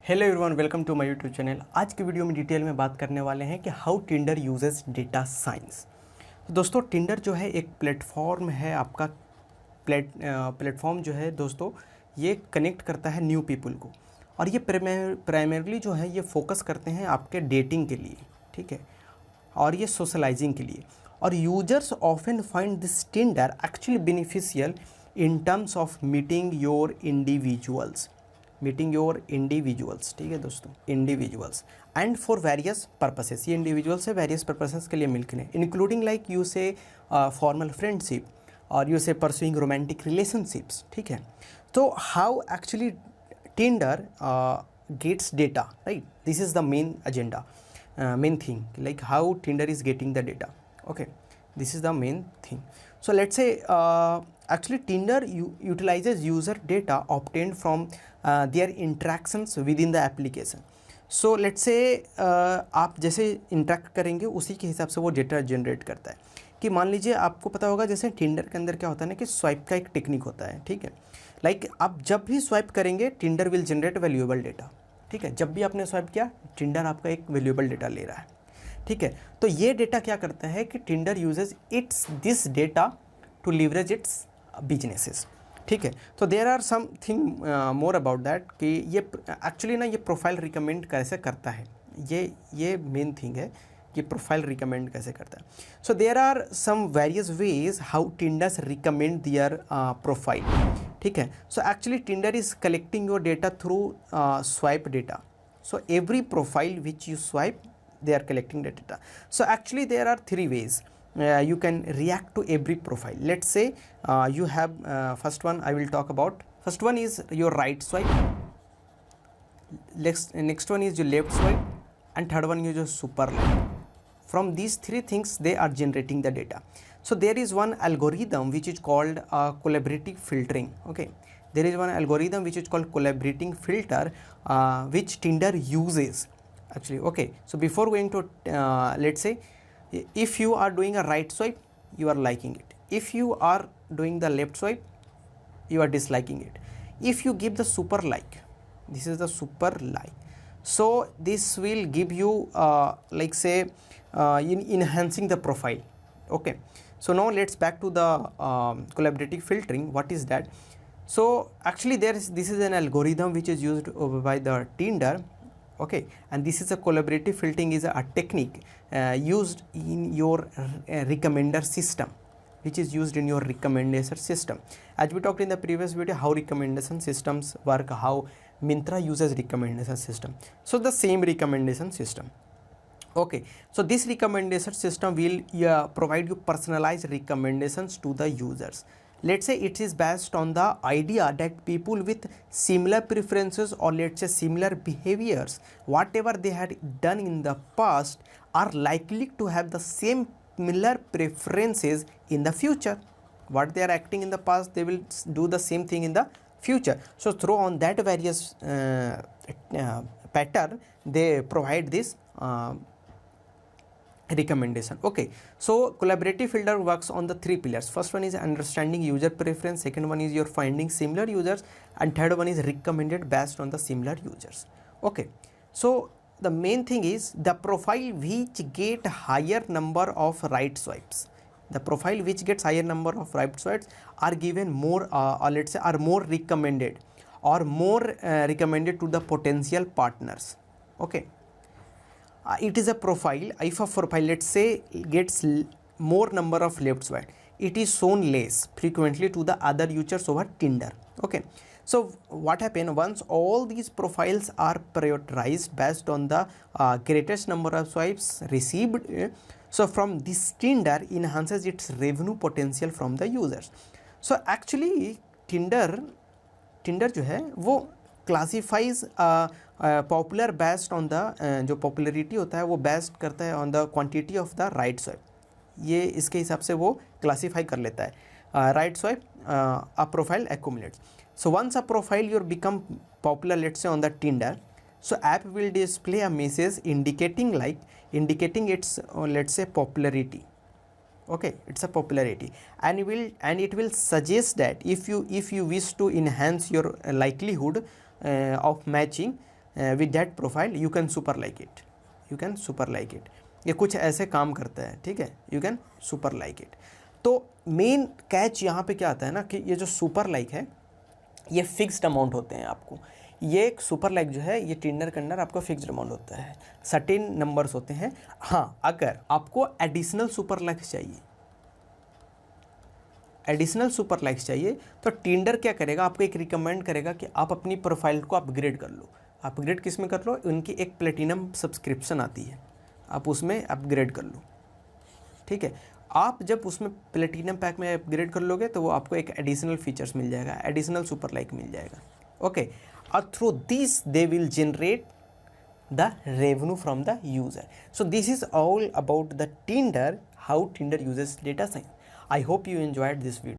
Hello everyone, welcome to my YouTube channel. आज की video में डिटेल में बात करने वाले हैं कि how Tinder uses data science. तो दोस्तों, टिंडर जो है एक प्लेटफॉर्म है आपका। प्लेटफॉर्म जो है दोस्तों, ये कनेक्ट करता है न्यू पीपल को, और ये प्राइमरली जो है ये फोकस करते हैं आपके डेटिंग के लिए, ठीक है, और ये सोशलाइजिंग के लिए। और users often find this Tinder actually beneficial in terms of meeting your individuals, ठीक है दोस्तों, individuals and for various purposes. ये इंडिविजुअल्स है वेरियस पर्पसेस के लिए मिलते हैं, including like you say formal friendship और you say pursuing romantic relationships, ठीक है। तो how actually Tinder gets data, right? This is the main agenda, main thing, like how Tinder is getting the data. Okay, this is the main thing. So let's say actually Tinder utilizes user data obtained from their interactions within the application. So let's say आप जैसे interact करेंगे उसी के हिसाब से वो data generate करता है। कि मान लीजिए, आपको पता होगा जैसे टिंडर के अंदर क्या होता है ना, कि स्वाइप का एक टेक्निक होता है, ठीक है। लाइक आप जब भी स्वाइप करेंगे Tinder will generate valuable data, ठीक है। जब भी आपने स्वाइप किया टिंडर आपका एक वैल्यूएबल डेटा ले रहा है, ठीक है। तो ये डेटा क्या करता है कि Tinder uses its this data to leverage its businesses, ठीक है। तो there are something more about that कि ये एक्चुअली ना ये प्रोफाइल रिकमेंड कैसे करता है, ये मेन थिंग है कि प्रोफाइल रिकमेंड कैसे करता है। So there are some various ways how Tinders recommend their profile, ठीक है। So actually Tinder is collecting your data through swipe data. So every profile which you swipe, they are collecting the data. So actually there are three ways you can react to every profile. Let's say you have first one I will talk about. First one is your right swipe, next one is your left swipe, and third one is your super like. From these three things they are generating the data. So there is one algorithm which is called collaborative filtering. Okay, there is one algorithm which is called collaborating filter which Tinder uses actually. Okay, so before going to let's say if you are doing a right swipe, you are liking it. If you are doing the left swipe, you are disliking it. If you give the super like, this is the super like, so this will give you like say enhancing the profile. Okay, so now let's back to the collaborative filtering. What is that? So actually this is an algorithm which is used by the Tinder. Okay, and this is a collaborative filtering is a technique used in your recommender system, which is used in your recommendation system. As we talked in the previous video how recommendation systems work, how Myntra uses recommendation system. So the same recommendation system. Okay, so this recommendation system will provide you personalized recommendations to the users. Let's say it is based on the idea that people with similar preferences, or let's say similar behaviors, whatever they had done in the past, are likely to have the same similar preferences in the future. What they are acting in the past, they will do the same thing in the future. So through on that various pattern, they provide this recommendation. Okay, so collaborative filter works on the three pillars. First one is understanding user preference, second one is your finding similar users, and third one is recommended based on the similar users. Okay, so the main thing is the profile which get higher number of right swipes, the profile which gets higher number of right swipes are given more or let's say are more recommended, or more recommended to the potential partners. Okay, it is a profile. If a profile let's say gets more number of left swipe, it is shown less frequently to the other users over Tinder. Okay, so what happen once all these profiles are prioritized based on the greatest number of swipes received, so from this Tinder enhances its revenue potential from the users. So actually Tinder जो है वो classifies popular based on the जो popularity होता है वो based करता है on the quantity of the right swipe. ये इसके हिसाब से वो क्लासीफाई कर लेता है right swipe a profile accumulates. So once a profile your become popular let's say on the Tinder, so app will display a message indicating its let's say popularity. Okay, it's a popularity, and it will suggest that if you wish to enhance your likelihood of matching, with that profile you can super like it, you can super like it. ये कुछ ऐसे काम करता है, ठीक है, you can super like it. तो main catch यहाँ पे क्या आता है ना कि ये जो सुपर लाइक है ये फिक्स्ड अमाउंट होते हैं आपको। ये एक सुपर लाइक जो है ये टिंडर के अंदर आपको फिक्स्ड अमाउंट होता है, सर्टेन नंबर्स होते हैं। हाँ, अगर आपको एडिशनल सुपर लाइक्स चाहिए, एडिशनल सुपर लाइक्स चाहिए, तो टिंडर क्या करेगा, आपको एक रिकमेंड करेगा कि आप अपनी प्रोफाइल को अपग्रेड कर लो। अपग्रेड किस में कर लो, उनकी एक प्लेटिनम सब्सक्रिप्शन आती है, आप उसमें अपग्रेड कर लो, ठीक है। आप जब उसमें प्लेटिनम पैक में अपग्रेड कर लोगे तो वो आपको एक एडिशनल फीचर्स मिल जाएगा, एडिशनल सुपर लाइक मिल जाएगा, ओके। और through this they will generate the revenue from the user. So this is all about the Tinder, how Tinder uses data science. I hope you enjoyed this video.